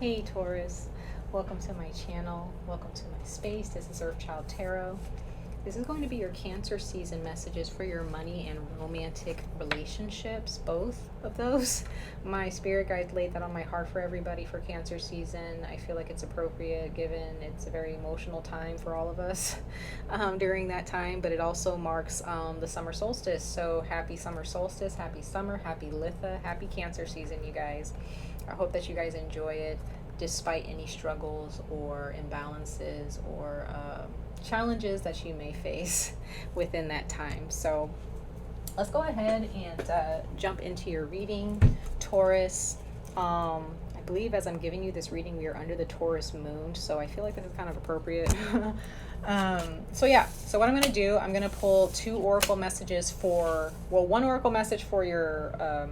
Hey Taurus, welcome to my channel, welcome to my space. This is Earthchild Tarot. This is going to be your Cancer season messages for your money and romantic relationships, both of those. My spirit guides laid that on my heart for everybody for Cancer season. I feel like it's appropriate given it's a very emotional time for all of us during that time, but it also marks the summer solstice. So happy summer solstice, happy summer, happy 𝑍𝑊𝑃𝑆, happy Cancer season, you guys. I hope that you guys enjoy it despite any struggles or imbalances or challenges that you may face within that time. So let's go ahead and jump into your reading, Taurus. I believe as I'm giving you this reading, we are under the Taurus moon, so I feel like this is kind of appropriate. So what I'm going to do, I'm going to pull two oracle messages for, well, one oracle message for your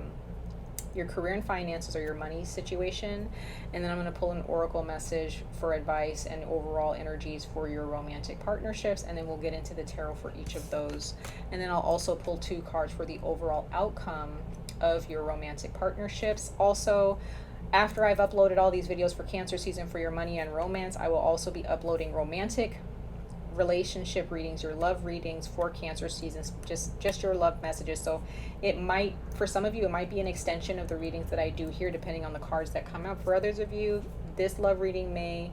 career and finances or your money situation, and then I'm going to pull an oracle message for advice and overall energies for your romantic partnerships, and then we'll get into the tarot for each of those. And then I'll also pull two cards for the overall outcome of your romantic partnerships. Also, after I've uploaded all these videos for Cancer season for your money and romance, I will also be uploading romantic relationship readings, your love readings for Cancer seasons, just your love messages. So it might, for some of you, it might be an extension of the readings that I do here depending on the cards that come out. For others of you, this love reading may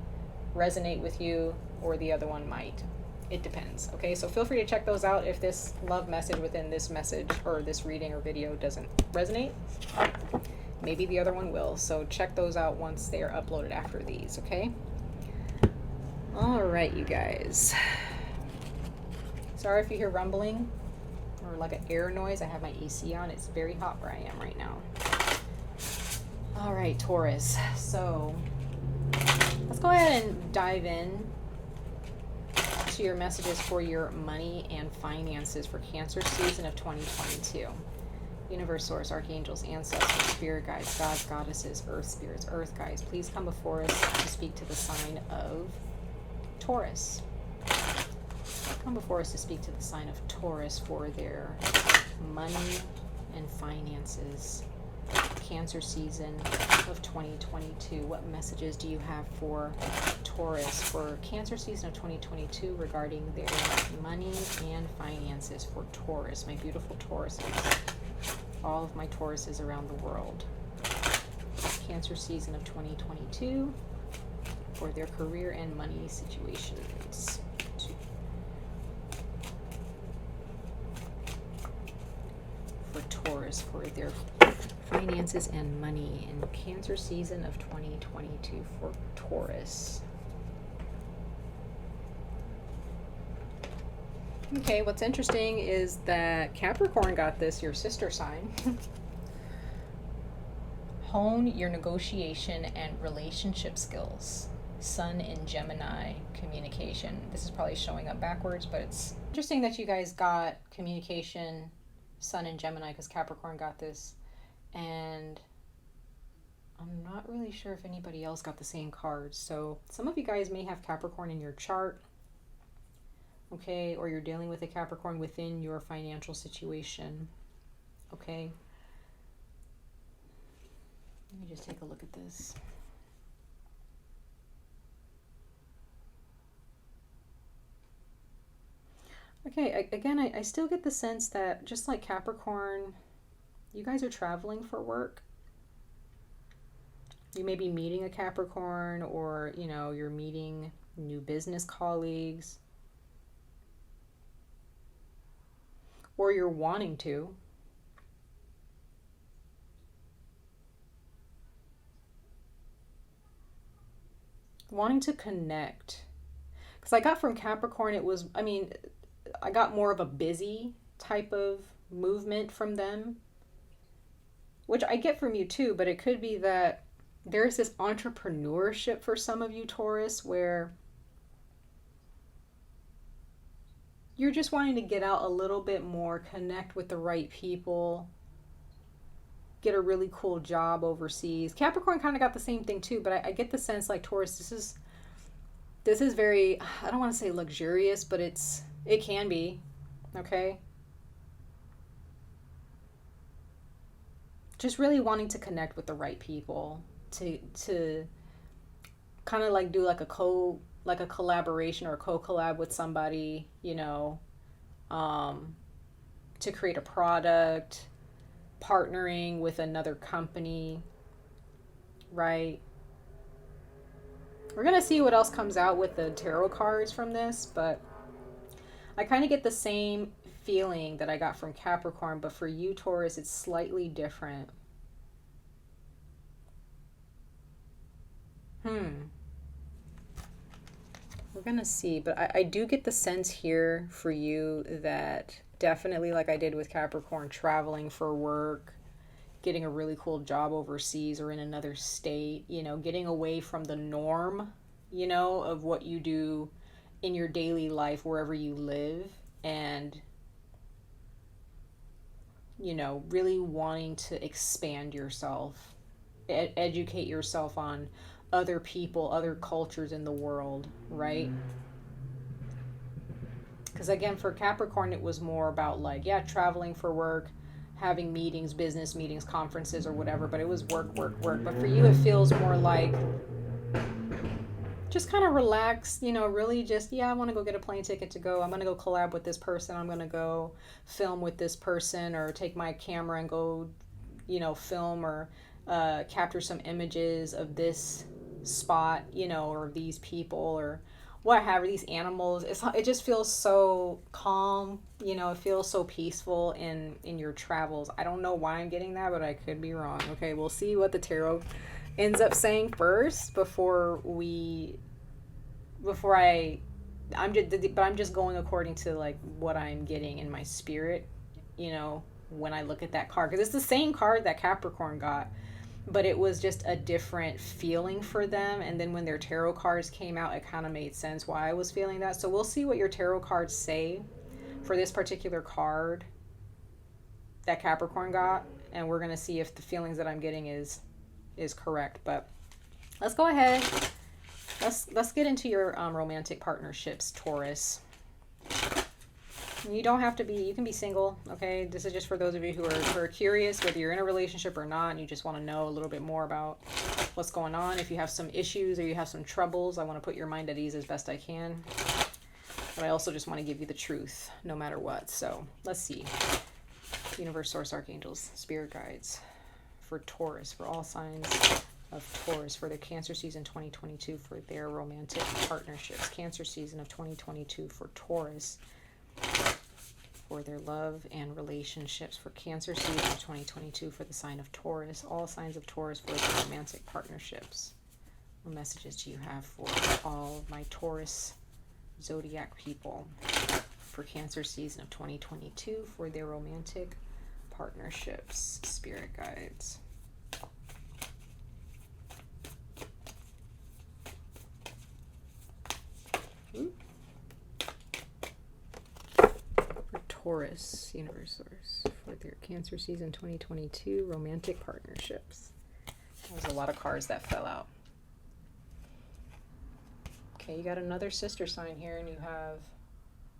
resonate with you or the other one might. It depends. Okay, so feel free to check those out. If this love message within this message or this reading or video doesn't resonate, maybe the other one will. So check those out once they are uploaded after these. Okay. All right, you guys. Sorry if you hear rumbling or like an air noise. I have my AC on. It's very hot where I am right now. All right, Taurus. So let's go ahead and dive in to your messages for your money and finances for Cancer season of 2022. Universe, source, archangels, ancestors, spirit guides, gods, goddesses, earth spirits, earth guides, please come before us to speak to the sign of Taurus. Come before us to speak to the sign of Taurus for their money and finances. Cancer season of 2022. What messages do you have for Taurus for Cancer season of 2022 regarding their money and finances for Taurus? My beautiful Tauruses. All of my Tauruses around the world. Cancer season of 2022. For their career and money situations. For Taurus, for their finances and money in Cancer season of 2022 for Taurus. Okay, what's interesting is that Capricorn got this, your sister sign. Hone your negotiation and relationship skills. Sun in Gemini, communication. This is probably showing up backwards, but it's interesting that you guys got communication, Sun in Gemini, because Capricorn got this. And I'm not really sure if anybody else got the same cards. So some of you guys may have Capricorn in your chart, okay, or you're dealing with a Capricorn within your financial situation, okay. Let me just take a look at this. Okay, again, I still get the sense that just like Capricorn, you guys are traveling for work. You may be meeting a Capricorn, or, you know, you're meeting new business colleagues. Or you're wanting to. Wanting to connect. Because I got from Capricorn, it was, I mean, I got more of a busy type of movement from them, which I get from you too, but it could be that there's this entrepreneurship for some of you, Taurus, where you're just wanting to get out a little bit more, connect with the right people, get a really cool job overseas. Capricorn kind of got the same thing too, but I get the sense like Taurus, this is very, I don't want to say luxurious, but it can be, okay? Just really wanting to connect with the right people, to kind of like do like a collaboration or a co-collab with somebody, you know, to create a product, partnering with another company, right? We're going to see what else comes out with the tarot cards from this, but I kind of get the same feeling that I got from Capricorn, but for you, Taurus, it's slightly different. We're going to see, but I do get the sense here for you that definitely, like I did with Capricorn, traveling for work, getting a really cool job overseas or in another state, you know, getting away from the norm, you know, of what you do in your daily life wherever you live, and, you know, really wanting to expand yourself, educate yourself on other people, other cultures in the world, right? Because again, for Capricorn, it was more about like, yeah, traveling for work, having meetings, business meetings, conferences or whatever, but it was work, work, work. But for you, it feels more like just kind of relax, you know, really just, yeah, I want to go get a plane ticket to go. I'm going to go collab with this person. I'm going to go film with this person, or take my camera and go, you know, film or capture some images of this spot, you know, or these people or what have these animals. It just feels so calm, you know, it feels so peaceful in your travels. I don't know why I'm getting that, but I could be wrong. Okay, we'll see what the tarot ends up saying first I'm just going according to like what I'm getting in my spirit, you know, when I look at that card, because it's the same card that Capricorn got, but it was just a different feeling for them. And then when their tarot cards came out, it kind of made sense why I was feeling that. So we'll see what your tarot cards say for this particular card that Capricorn got, and we're going to see if the feelings that I'm getting is correct. But let's go ahead. Let's get into your romantic partnerships, Taurus. You don't have to be, you can be single, okay? This is just for those of you who are curious whether you're in a relationship or not, and you just want to know a little bit more about what's going on. If you have some issues or you have some troubles, I want to put your mind at ease as best I can. But I also just want to give you the truth no matter what. So let's see. Universe, source, archangels, spirit guides for Taurus, for all signs of Taurus, for their Cancer season 2022, for their romantic partnerships. Cancer season of 2022 for Taurus, for their love and relationships, for Cancer season of 2022 for the sign of Taurus. All signs of Taurus for their romantic partnerships. What messages do you have for all my Taurus zodiac people for Cancer season of 2022 for their romantic partnerships? Spirit guides. Taurus, universe source, for their Cancer season 2022 romantic partnerships. There's a lot of cards that fell out. Okay, you got another sister sign here, and you have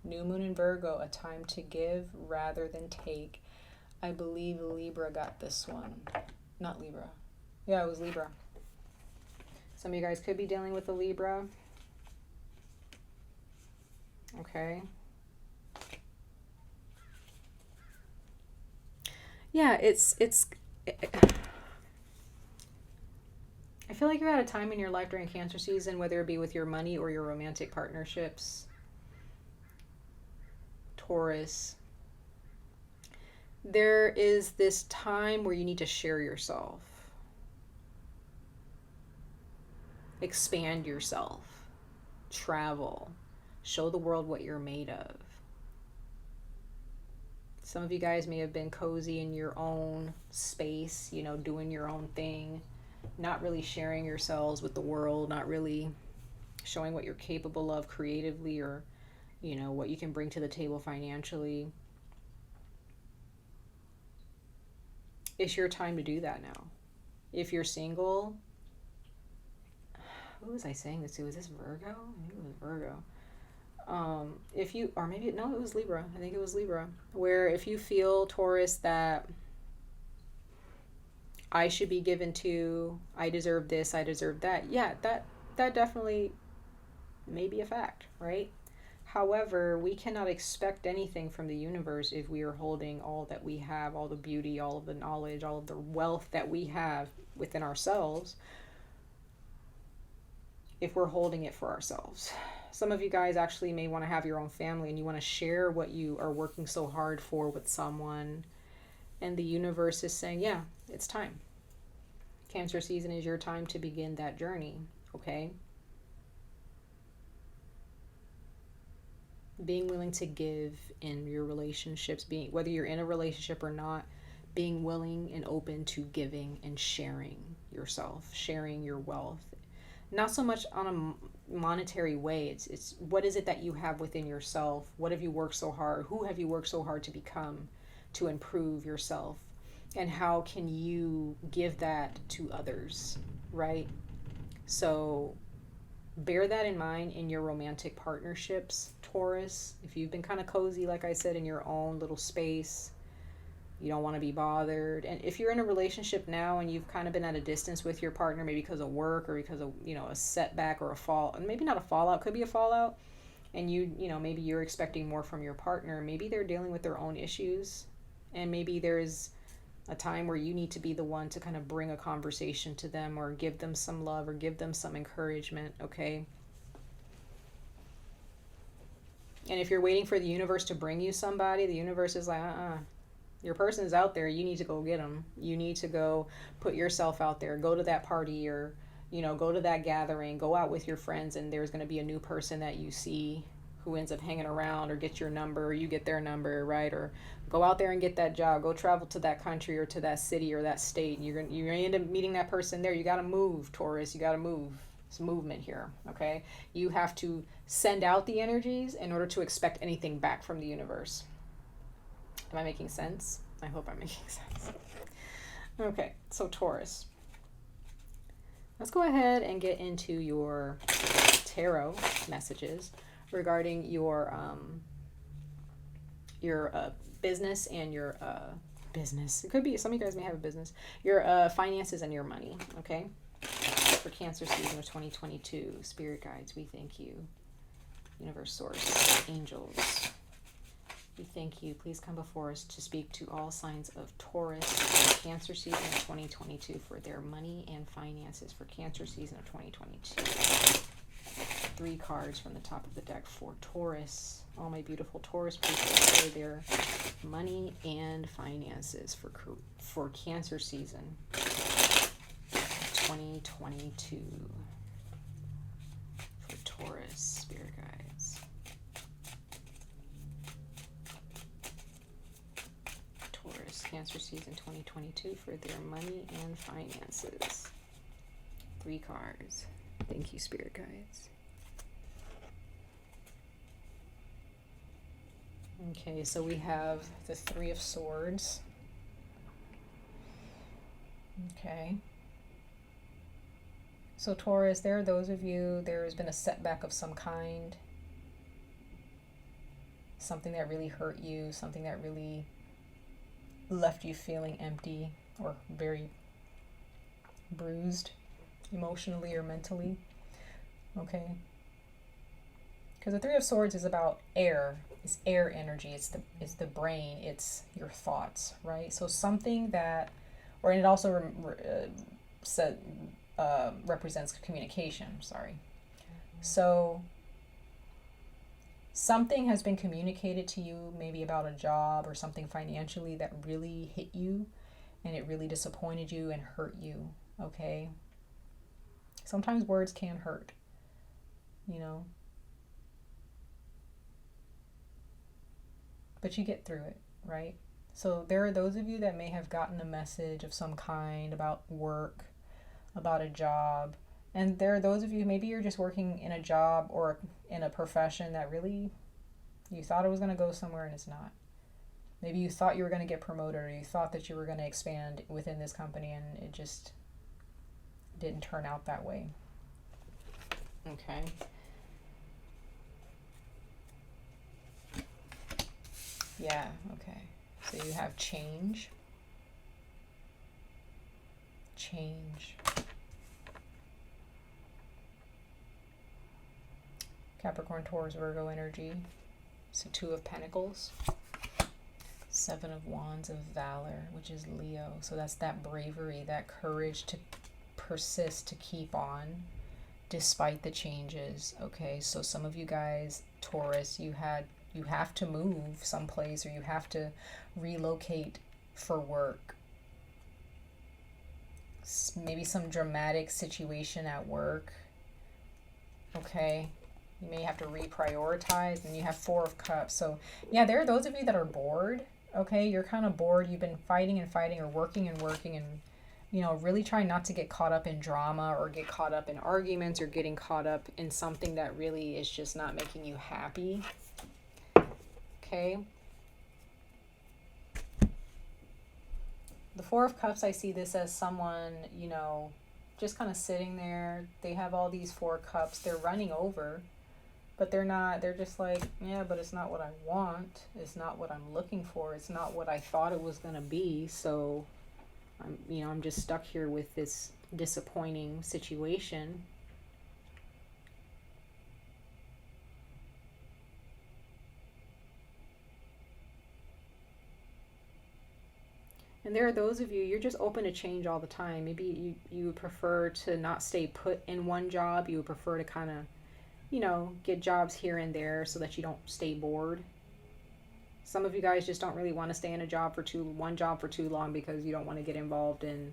New Moon in Virgo, a time to give rather than take. I believe Libra got this one. Not Libra. Yeah, it was Libra. Some of you guys could be dealing with a Libra. Okay. Yeah, I feel like you're at a time in your life during Cancer season, whether it be with your money or your romantic partnerships, Taurus. There is this time where you need to share yourself, expand yourself, travel, show the world what you're made of. Some of you guys may have been cozy in your own space, you know, doing your own thing, not really sharing yourselves with the world, not really showing what you're capable of creatively, or, you know, what you can bring to the table financially. It's your time to do that now. If you're single, who was I saying this to? Was this Virgo? Maybe it was Virgo. If you, or maybe, no, it was Libra. I think it was Libra. Where if you feel, Taurus, that I should be given to, I deserve this, I deserve that. Yeah, that definitely may be a fact, right? However, we cannot expect anything from the universe if we are holding all that we have, all the beauty, all of the knowledge, all of the wealth that we have within ourselves, if we're holding it for ourselves. Some of you guys actually may want to have your own family and you want to share what you are working so hard for with someone. And the universe is saying, yeah, it's time. Cancer season is your time to begin that journey, okay? Being willing to give in your relationships, being, whether you're in a relationship or not, being willing and open to giving and sharing yourself, sharing your wealth. Not so much on a monetary way. It's what is it that you have within yourself? What have you worked so hard? Who have you worked so hard to become, to improve yourself? And how can you give that to others, right? So bear that in mind in your romantic partnerships, Taurus. If you've been kind of cozy, like I said, in your own little space, you don't want to be bothered. And if you're in a relationship now and you've kind of been at a distance with your partner, maybe because of work or because of, a setback or a fall, and maybe not a fallout, could be a fallout, and maybe you're expecting more from your partner. Maybe they're dealing with their own issues, and maybe there's a time where you need to be the one to kind of bring a conversation to them or give them some love or give them some encouragement, okay? And if you're waiting for the universe to bring you somebody, the universe is like, your person is out there. You need to go get them. You need to go put yourself out there. Go to that party or, go to that gathering. Go out with your friends, and there's going to be a new person that you see who ends up hanging around or gets your number or you get their number, right? Or go out there and get that job. Go travel to that country or to that city or that state. You're going to end up meeting that person there. You got to move, Taurus. You got to move. It's movement here, okay? You have to send out the energies in order to expect anything back from the universe. Am I making sense? I hope I'm making sense. Okay, so Taurus. Let's go ahead and get into your tarot messages regarding your business and your business. It could be, some of you guys may have a business. Your finances and your money, okay? For Cancer season of 2022. Spirit guides, we thank you. Universe, source, angels, we thank you. Please come before us to speak to all signs of Taurus Cancer season of 2022 for their money and finances for Cancer season of 2022. 3 cards from the top of the deck for Taurus. All my beautiful Taurus people for their money and finances for Cancer season 2022. For Taurus, spirit guides. Taurus, Cancer season 2022 for their money and finances. 3 cards. Thank you, spirit guides. Okay, so we have the 3 of Swords. Okay. So Taurus, there are those of you, there has been a setback of some kind. Something that really hurt you, something that really left you feeling empty or very bruised emotionally or mentally. Okay. Because the 3 of Swords is about air. It's air energy. It's the brain. It's your thoughts, right? So something that, or and it also represents communication. Sorry. So something has been communicated to you, maybe about a job or something financially that really hit you, and it really disappointed you and hurt you. Okay. Sometimes words can hurt. But you get through it, right? So there are those of you that may have gotten a message of some kind about work, about a job. And there are those of you, maybe you're just working in a job or in a profession that really, you thought it was going to go somewhere and it's not. Maybe you thought you were going to get promoted, or you thought that you were going to expand within this company, and it just didn't turn out that way. Okay. Yeah, okay. So you have change. Change. Capricorn, Taurus, Virgo energy. So 2 of Pentacles. 7 of Wands of Valor, which is Leo. So that's that bravery, that courage to persist, to keep on despite the changes. Okay, so some of you guys, Taurus, you have to move someplace, or you have to relocate for work. Maybe some dramatic situation at work. Okay, you may have to reprioritize. And you have 4 of Cups. So yeah, there are those of you that are bored. Okay, you're kind of bored. You've been fighting and fighting, or working and working, and you know, really trying not to get caught up in drama, or get caught up in arguments, or getting caught up in something that really is just not making you happy. Okay. The 4 of Cups, I see this as someone, you know, just kind of sitting there. They have all these 4 cups. They're running over. But they're not, they're just like, yeah, but it's not what I want. It's not what I'm looking for. It's not what I thought it was going to be. So, I'm just stuck here with this disappointing situation. And there are those of you, you're just open to change all the time. Maybe you prefer to not stay put in one job. You would prefer to kind of, you know, get jobs here and there so that you don't stay bored. Some of you guys just don't really want to stay in one job for too long because you don't want to get involved in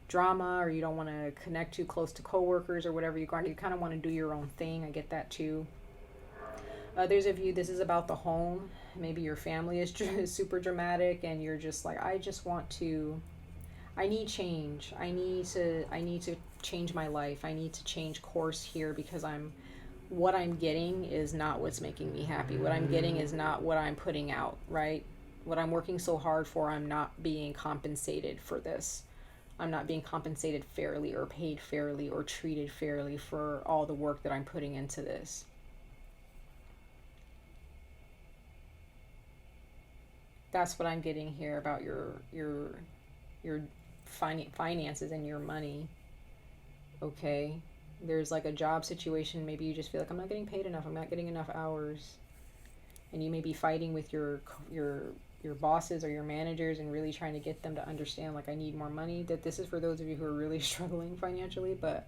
drama, or you don't want to connect too close to coworkers or whatever. You kind of want to do your own thing. I get that too. Others of you, this is about the home. Maybe your family is super dramatic, and you're just like, I need change. I need to change my life. I need to change course here because what I'm getting is not what's making me happy. What I'm getting is not what I'm putting out, right? What I'm working so hard for, I'm not being compensated for this. I'm not being compensated fairly, or paid fairly, or treated fairly for all the work that I'm putting into this. That's what I'm getting here about your finances and your money. Okay. There's like a job situation. Maybe you just feel like, I'm not getting paid enough. I'm not getting enough hours. And you may be fighting with your bosses or your managers, and really trying to get them to understand, like, I need more money. That this is for those of you who are really struggling financially. But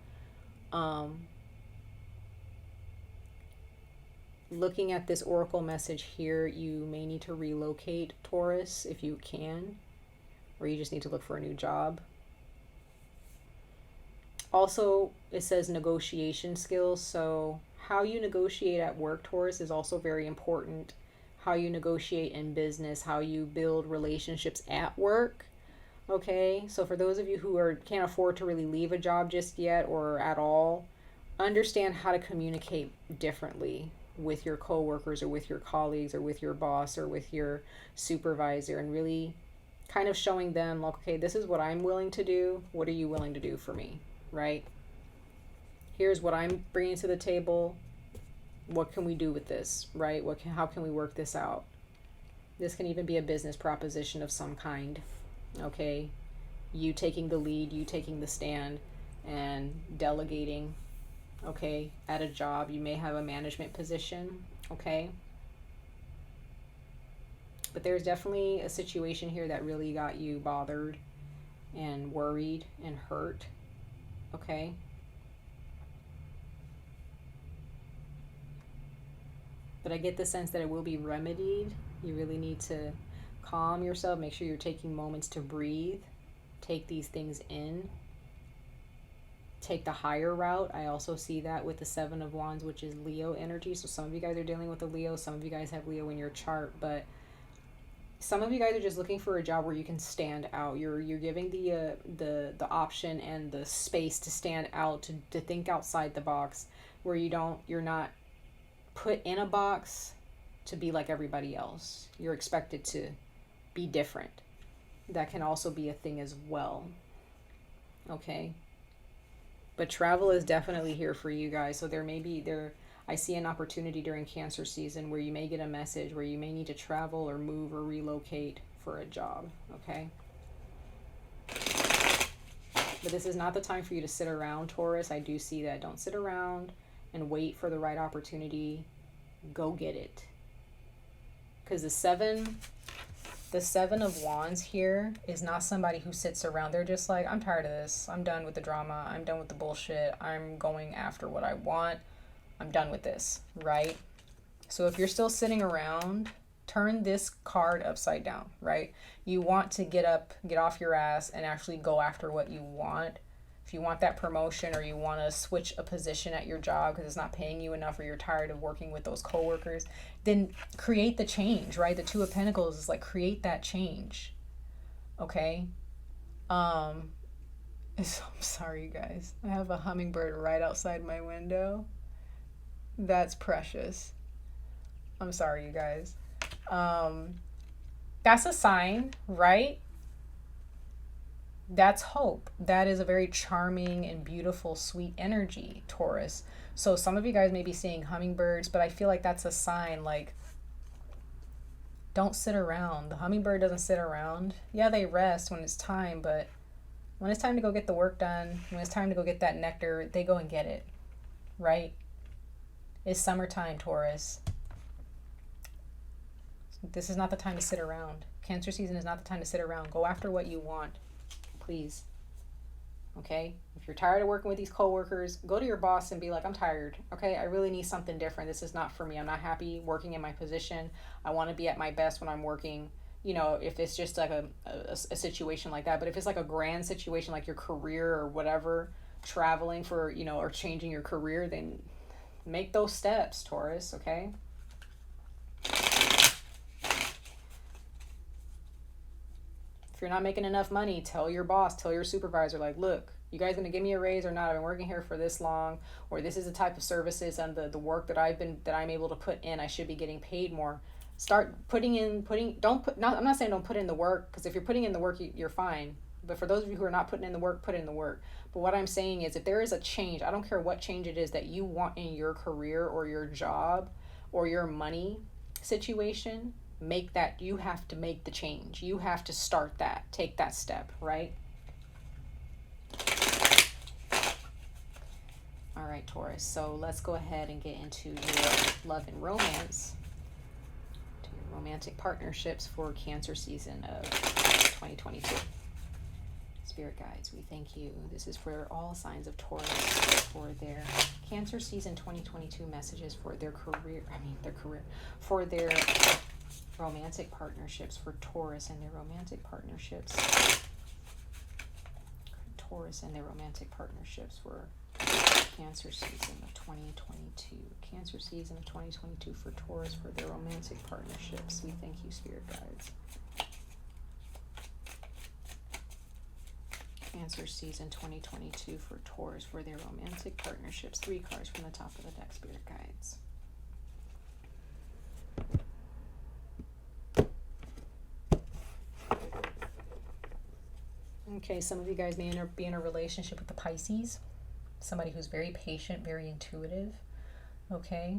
looking at this oracle message here, you may need to relocate, Taurus, if you can, or you just need to look for a new job. Also, it says negotiation skills. So how you negotiate at work, Taurus, is also very important. How you negotiate in business, how you build relationships at work. Okay, so for those of you who can't afford to really leave a job just yet, or at all, understand how to communicate differently with your coworkers, or with your colleagues, or with your boss, or with your supervisor, and really kind of showing them, like, okay, this is what I'm willing to do. What are you willing to do for me? Right? Here's what I'm bringing to the table. What can we do with this? Right? How can we work this out? This can even be a business proposition of some kind. Okay? You taking the lead, you taking the stand, and delegating. Okay? At a job, you may have a management position. Okay? But there's definitely a situation here that really got you bothered and worried and hurt. Okay? But I get the sense that it will be remedied. You really need to calm yourself. Make sure you're taking moments to breathe. Take these things in. Take the higher route. I also see that with the 7 of Wands, which is Leo energy. So some of you guys are dealing with a Leo. Some of you guys have Leo in your chart. But some of you guys are just looking for a job where you can stand out. You're giving the option and the space to stand out, to think outside the box, where you're not put in a box to be like everybody else. You're expected to be different. That can also be a thing as well. Okay? But travel is definitely here for you guys. So I see an opportunity during Cancer season where you may get a message where you may need to travel or move or relocate for a job. Okay? But this is not the time for you to sit around, Taurus. I do see that. Don't sit around. and wait for the right opportunity. Go get it. Because the seven of wands here is not somebody who sits around. They're just like, I'm tired of this. I'm done with the drama. I'm done with the bullshit. I'm going after what I want. I'm done with this, right? So if you're still sitting around, turn this card upside down, right? You want to get up, get off your ass, and actually go after what you want. If you want that promotion, or you want to switch a position at your job because it's not paying you enough, or you're tired of working with those coworkers, then create the change, right? The Two of Pentacles is like, create that change. Okay? I'm sorry, you guys. I have a hummingbird right outside my window. That's precious. I'm sorry, you guys. That's a sign, right? That's hope. That is a very charming and beautiful, sweet energy, Taurus. So some of you guys may be seeing hummingbirds, but I feel like that's a sign, like, don't sit around. The hummingbird doesn't sit around. Yeah, they rest when it's time, but when it's time to go get the work done, when it's time to go get that nectar, they go and get it, right? It's summertime, Taurus. This is not the time to sit around. Cancer season is not the time to sit around. Go after what you want, please. Okay? If you're tired of working with these coworkers, go to your boss and be like, I'm tired. Okay? I really need something different. This is not for me. I'm not happy working in my position. I want to be at my best when I'm working. You know, if it's just like a situation like that. But if it's like a grand situation, like your career or whatever, traveling for, you know, or changing your career, then make those steps, Taurus, okay? If you're not making enough money, tell your boss, tell your supervisor, like, look, you guys gonna give me a raise or not? I've been working here for this long, or this is the type of services and the work that I'm able to put in. I should be getting paid more. Start I'm not saying don't put in the work, because if you're putting in the work, you're fine. But for those of you who are not putting in the work, put in the work. But what I'm saying is, if there is a change, I don't care what change it is that you want in your career or your job or your money situation, you have to make the change. You have to start that, take that step, right? All right, Taurus. So let's go ahead and get into your love and romance, to your romantic partnerships for Cancer season of 2022. Spirit guides, we thank you. This is for all signs of Taurus for their Cancer season 2022 messages for their for their romantic partnerships for Taurus and their romantic partnerships. Taurus and their romantic partnerships for Cancer season of 2022. Cancer season of 2022 for Taurus for their romantic partnerships. We thank you, Spirit guides. Cancer season 2022 for Taurus for their romantic partnerships. 3 cards from the top of the deck, Spirit guides. Okay, some of you guys may be in a relationship with the Pisces. Somebody who's very patient, very intuitive. Okay?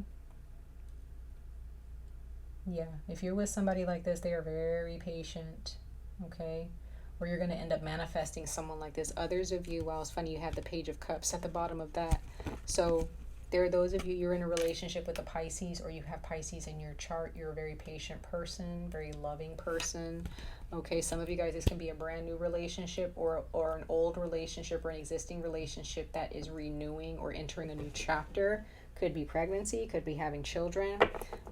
Yeah, if you're with somebody like this, they are very patient. Okay? Or you're going to end up manifesting someone like this. Others of you, well, it's funny, you have the Page of Cups at the bottom of that. So there are those of you, you're in a relationship with a Pisces, or you have Pisces in your chart. You're a very patient person, very loving person. Okay, some of you guys, this can be a brand new relationship or an old relationship or an existing relationship that is renewing or entering a new chapter. Could be pregnancy, could be having children.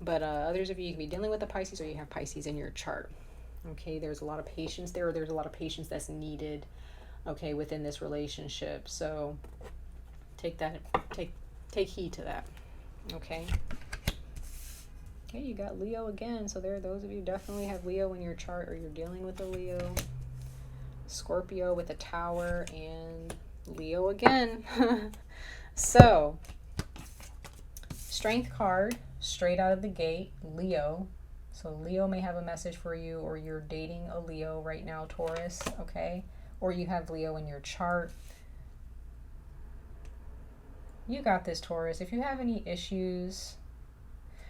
But others of you can be dealing with a Pisces, or you have Pisces in your chart. Okay, there's a lot of patience there, or there's a lot of patience that's needed, okay, within this relationship. So take heed to that. Okay. Okay, you got Leo again. So there are those of you who definitely have Leo in your chart, or you're dealing with a Leo. Scorpio with a Tower, and Leo again. So, Strength card, straight out of the gate, Leo. So Leo may have a message for you, or you're dating a Leo right now, Taurus, okay? Or you have Leo in your chart. You got this, Taurus. If you have any issues,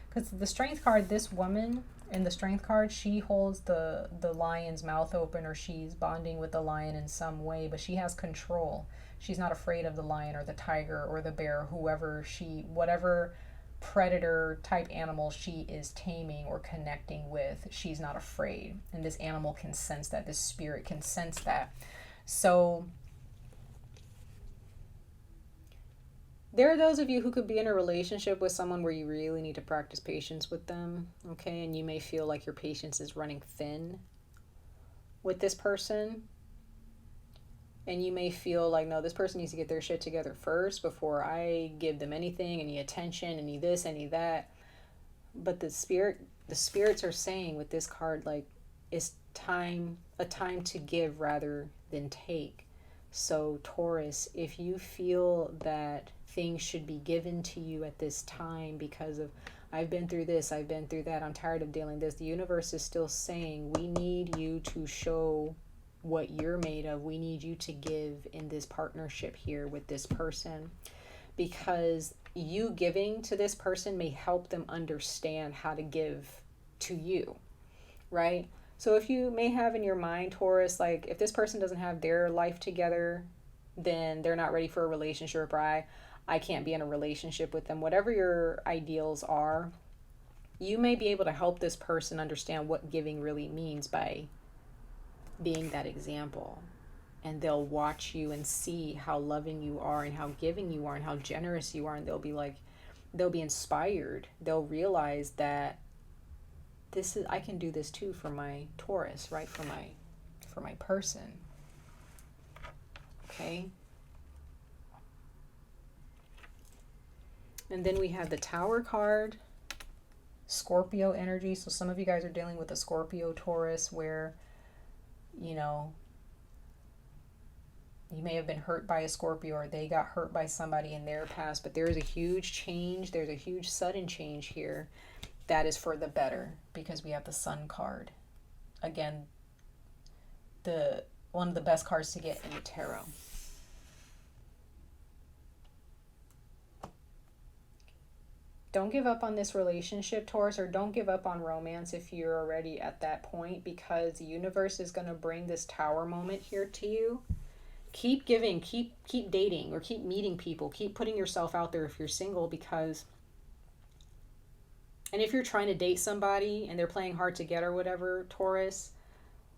because the Strength card, this woman in the Strength card, she holds the lion's mouth open, or she's bonding with the lion in some way, but she has control. She's not afraid of the lion or the tiger or the bear, whatever predator type animal she is taming or connecting with, she's not afraid. And this animal can sense that, this spirit can sense that. So there are those of you who could be in a relationship with someone where you really need to practice patience with them, okay? And you may feel like your patience is running thin with this person. And you may feel like, no, this person needs to get their shit together first before I give them anything, any attention, any this, any that. But the spirits are saying with this card, like, it's a time to give rather than take. So Taurus, if you feel that things should be given to you at this time because of, I've been through this, I've been through that, I'm tired of dealing this, the universe is still saying, we need you to show what you're made of. We need you to give in this partnership here with this person, because you giving to this person may help them understand how to give to you, right? So if you may have in your mind, Taurus, like, if this person doesn't have their life together, then they're not ready for a relationship, or I can't be in a relationship with them. Whatever your ideals are, you may be able to help this person understand what giving really means by being that example. And they'll watch you and see how loving you are and how giving you are and how generous you are, and they'll be inspired. They'll realize that I can do this too for my Taurus, right? For my person. Okay? And then we have the Tower card, Scorpio energy. So some of you guys are dealing with a Scorpio Taurus where, you know, you may have been hurt by a Scorpio, or they got hurt by somebody in their past, but there is a huge change. There's a huge sudden change here that is for the better, because we have the Sun card. Again, one of the best cards to get in the tarot. Don't give up on this relationship, Taurus, or don't give up on romance if you're already at that point, because the universe is going to bring this Tower moment here to you. Keep giving, keep dating, or keep meeting people, keep putting yourself out there if you're single, because, and if you're trying to date somebody and they're playing hard to get or whatever, Taurus,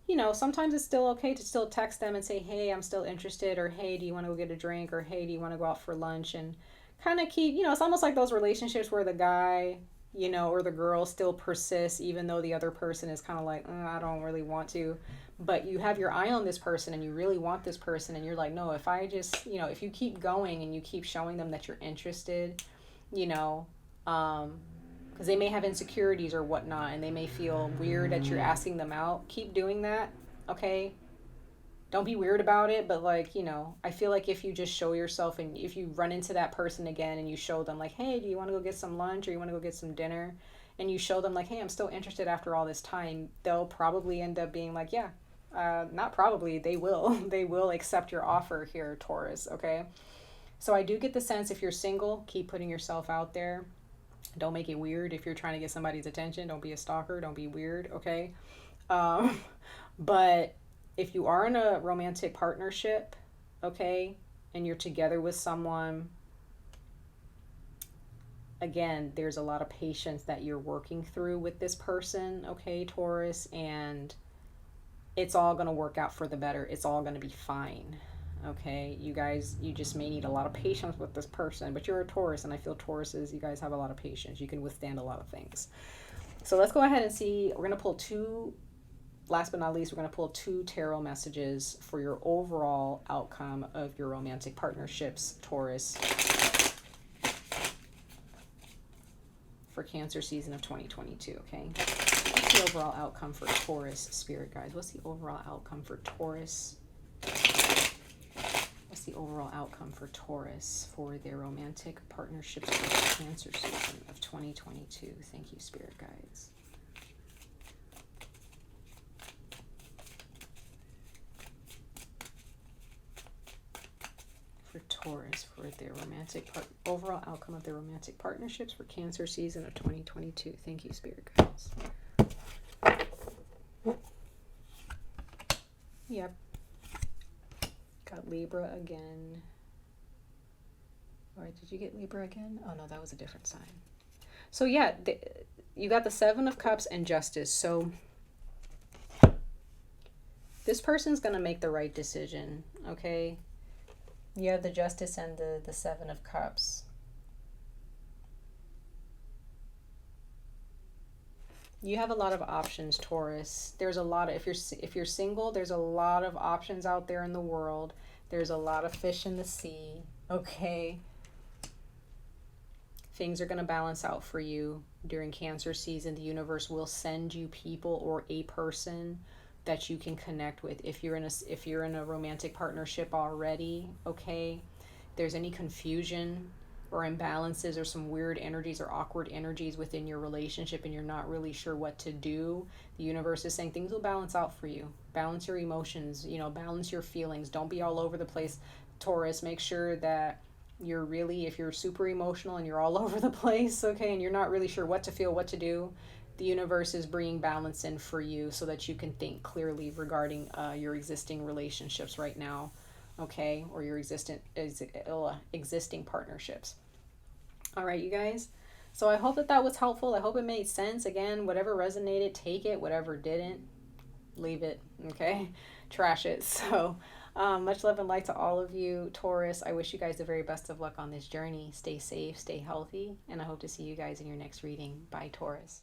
you know, sometimes it's still okay to still text them and say, hey, I'm still interested, or hey, do you want to go get a drink, or hey, do you want to go out for lunch, and kind of keep, you know, it's almost like those relationships where the guy, you know, or the girl still persists even though the other person is kind of like, I don't really want to, but you have your eye on this person and you really want this person, and you're like, no, if I just, you know, if you keep going and you keep showing them that you're interested, you know, because they may have insecurities or whatnot, and they may feel weird that you're asking them out, keep doing that, okay? Don't be weird about it, but, like, you know, I feel like if you just show yourself, and if you run into that person again and you show them, like, hey, do you want to go get some lunch, or you want to go get some dinner, and you show them, like, hey, I'm still interested after all this time, they'll probably end up being like, yeah, not probably, they will accept your offer here, Taurus, okay? So I do get the sense, if you're single, keep putting yourself out there. Don't make it weird. If you're trying to get somebody's attention, don't be a stalker, don't be weird, okay? But if you are in a romantic partnership, okay, and you're together with someone, again, there's a lot of patience that you're working through with this person, okay, Taurus, and it's all going to work out for the better. It's all going to be fine, okay? You guys, you just may need a lot of patience with this person, but you're a Taurus, and I feel Tauruses, you guys have a lot of patience. You can withstand a lot of things. So let's go ahead and see. We're going to pull two. Last but not least, we're going to pull two tarot messages for your overall outcome of your romantic partnerships, Taurus, for Cancer season of 2022, okay? What's the overall outcome for Taurus, spirit guides? What's the overall outcome for Taurus? What's the overall outcome for Taurus for their romantic partnerships for Cancer season of 2022? Thank you, spirit guides. For Taurus for their overall outcome of their romantic partnerships for Cancer season of 2022. Thank you, spirit guides. Yep. Got Libra again. All right, did you get Libra again? Oh no, that was a different sign. So yeah, you got the Seven of Cups and Justice. So this person's going to make the right decision, okay? You have the Justice and the Seven of Cups. You have a lot of options, Taurus. There's a lot of, if you're single, there's a lot of options out there in the world. There's a lot of fish in the sea, okay? Things are going to balance out for you during Cancer season. The universe will send you people or a person that you can connect with. If you're in a romantic partnership already, okay? If there's any confusion or imbalances or some weird energies or awkward energies within your relationship and you're not really sure what to do, the universe is saying things will balance out for you. Balance your emotions, balance your feelings. Don't be all over the place, Taurus. Make sure that if you're super emotional and you're all over the place, okay, and you're not really sure what to feel, what to do, the universe is bringing balance in for you so that you can think clearly regarding your existing relationships right now, okay, or your existing partnerships. All right, you guys. So I hope that was helpful. I hope it made sense. Again, whatever resonated, take it. Whatever didn't, leave it, okay? Trash it. So much love and light to all of you, Taurus. I wish you guys the very best of luck on this journey. Stay safe, stay healthy, and I hope to see you guys in your next reading. Bye, Taurus.